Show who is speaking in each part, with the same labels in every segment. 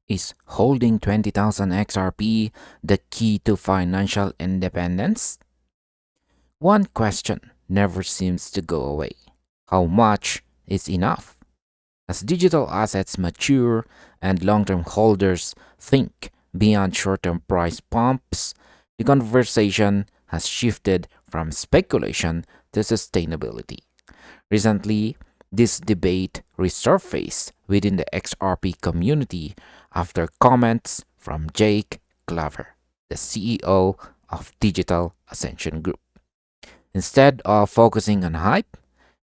Speaker 1: Is holding 20,000 XRP the key to financial independence? One question never seems to go away. How much is enough? As digital assets mature and long-term holders think beyond short-term price pumps, the conversation has shifted from speculation to sustainability. Recently, this debate resurfaced within the XRP community after comments from Jake Glover, the CEO of Digital Ascension Group. Instead of focusing on hype,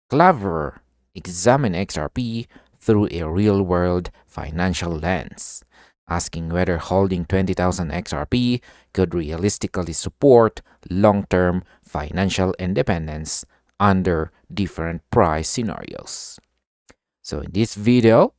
Speaker 1: Glover examined XRP through a real-world financial lens, asking whether holding 20,000 XRP could realistically support long-term financial independence under different price scenarios. So in this video,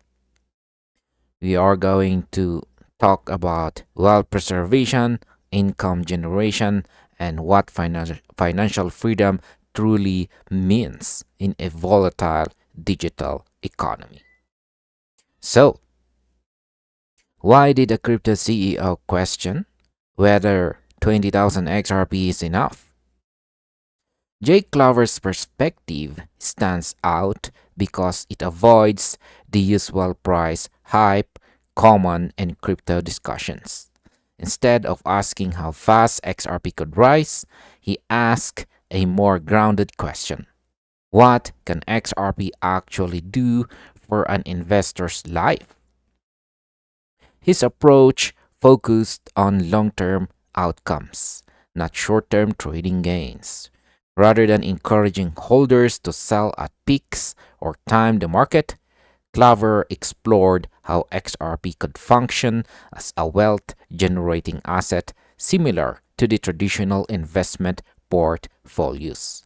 Speaker 1: we are going to talk about wealth preservation, income generation, and what financial freedom truly means in a volatile digital economy. So, why did a crypto CEO question whether 20,000 XRP is enough? Jake Glover's perspective stands out because it avoids the usual price hype common in crypto discussions. Instead of asking how fast XRP could rise, he asked a more grounded question. What can XRP actually do for an investor's life? His approach focused on long-term outcomes, not short-term trading gains. Rather than encouraging holders to sell at peaks or time the market, Glover explored how XRP could function as a wealth-generating asset similar to the traditional investment portfolios.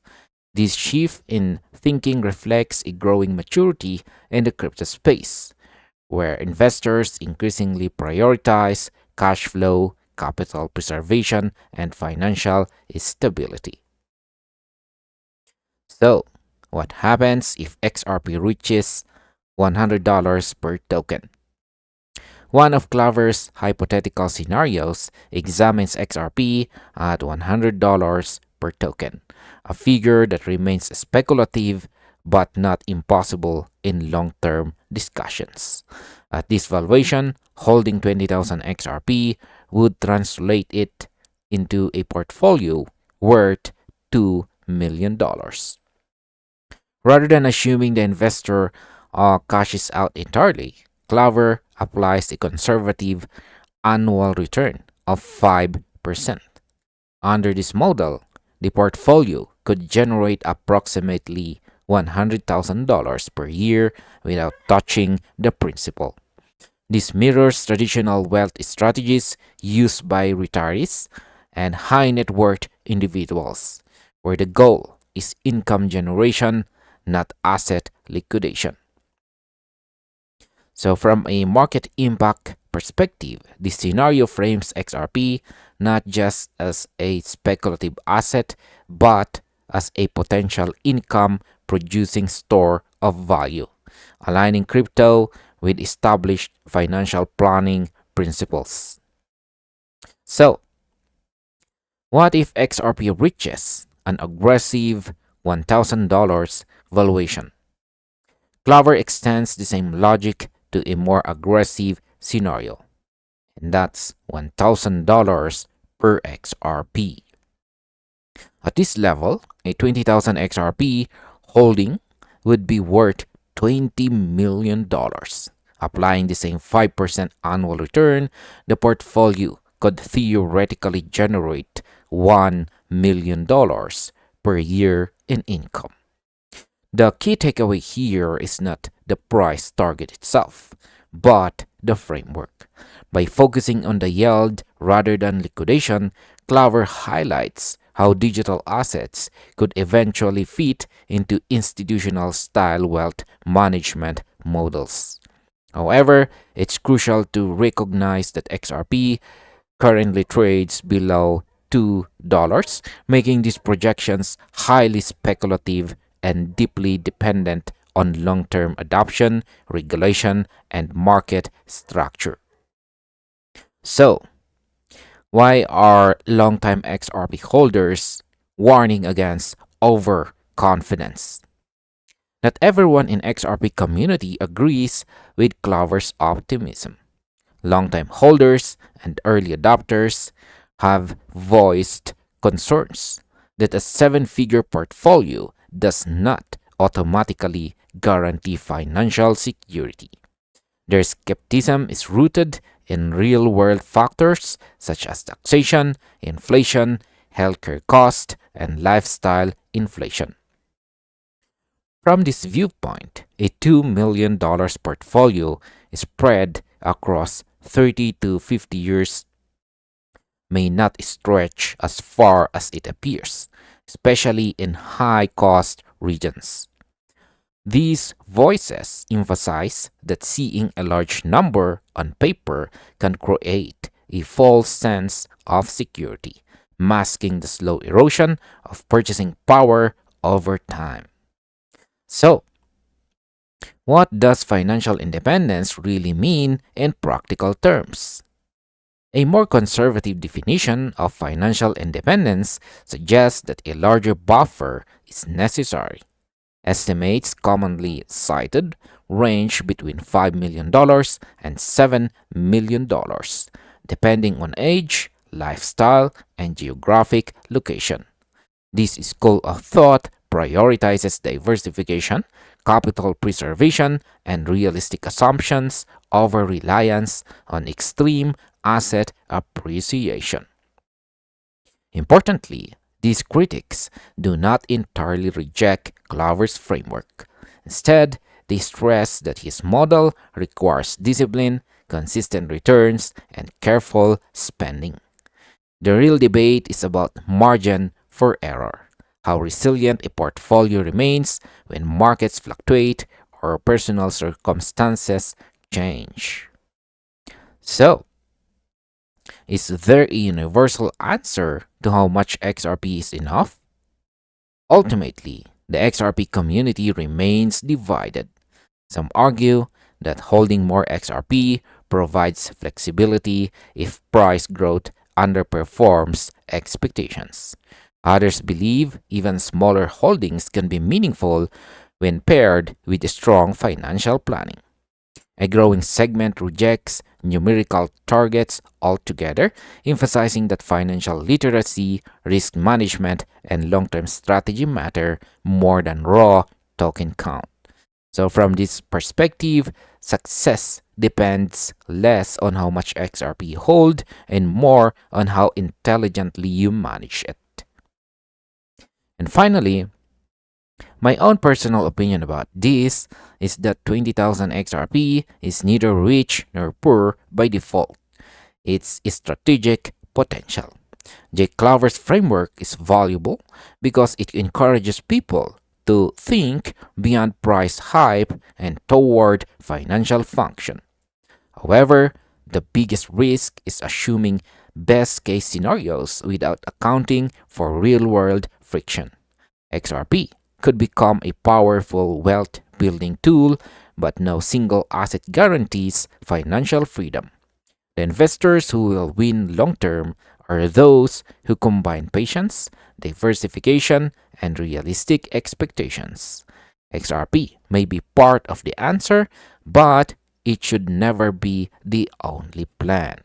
Speaker 1: This shift in thinking reflects a growing maturity in the crypto space, where investors increasingly prioritize cash flow, capital preservation, and financial stability. So, what happens if XRP reaches $100 per token? One of Glover's hypothetical scenarios examines XRP at $100 per token, a figure that remains speculative but not impossible in long-term discussions. At this valuation, holding 20,000 XRP would translate it into a portfolio worth $2 million. Rather than assuming the investor cashes out entirely, Glover applies a conservative annual return of 5%. Under this model, the portfolio could generate approximately $100,000 per year without touching the principal. This mirrors traditional wealth strategies used by retirees and high net worth individuals, where the goal is income generation, not asset liquidation. So, from a market impact perspective, this scenario frames XRP not just as a speculative asset, but as a potential income producing store of value, aligning crypto with established financial planning principles. So, what if XRP reaches an aggressive $1,000 valuation? Glover extends the same logic to a more aggressive scenario, and that's $1,000 per XRP. At this level, a 20,000 XRP holding would be worth $20 million. Applying the same 5% annual return, the portfolio could theoretically generate $1 million per year in income. The key takeaway here is not the price target itself, but the framework. By focusing on the yield rather than liquidation, Clover highlights how digital assets could eventually fit into institutional style wealth management models. However, it's crucial to recognize that XRP currently trades below $2, making these projections highly speculative and deeply dependent on long-term adoption, regulation, and market structure. So, why are long-time XRP holders warning against overconfidence? Not everyone in XRP community agrees with Clover's optimism. Longtime holders and early adopters have voiced concerns that a seven-figure portfolio does not automatically guarantee financial security. Their skepticism is rooted in real-world factors such as taxation, inflation, healthcare cost, and lifestyle inflation. From this viewpoint, a $2 million portfolio spread across 30 to 50 years may not stretch as far as it appears, especially in high cost regions. These voices emphasize that seeing a large number on paper can create a false sense of security, masking the slow erosion of purchasing power over time. So, what does financial independence really mean in practical terms? A more conservative definition of financial independence suggests that a larger buffer is necessary. Estimates commonly cited range between $5 million and $7 million, depending on age, lifestyle, and geographic location. This school of thought prioritizes diversification, capital preservation, and realistic assumptions over reliance on extreme asset appreciation. Importantly, these critics do not entirely reject Clover's framework. Instead, they stress that his model requires discipline, consistent returns, and careful spending. The real debate is about margin for error, how resilient a portfolio remains when markets fluctuate or personal circumstances change. So, is there a universal answer to how much XRP is enough? Ultimately, the XRP community remains divided. Some argue that holding more XRP provides flexibility if price growth underperforms expectations. Others believe even smaller holdings can be meaningful when paired with strong financial planning. A growing segment rejects numerical targets altogether, emphasizing that financial literacy, risk management, and long term strategy matter more than raw token count. So, from this perspective, success depends less on how much XRP you hold and more on how intelligently you manage it. And finally, my own personal opinion about this is that 20,000 XRP is neither rich nor poor by default. It's strategic potential. Jake Clover's framework is valuable because it encourages people to think beyond price hype and toward financial function. However, the biggest risk is assuming best case scenarios without accounting for real world friction. XRP could become a powerful wealth building tool, but no single asset guarantees financial freedom. The investors who will win long term are those who combine patience, diversification, and realistic expectations. XRP may be part of the answer, but it should never be the only plan.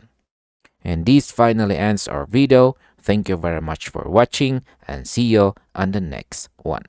Speaker 1: And this finally ends our video. Thank you very much for watching and see you on the next one.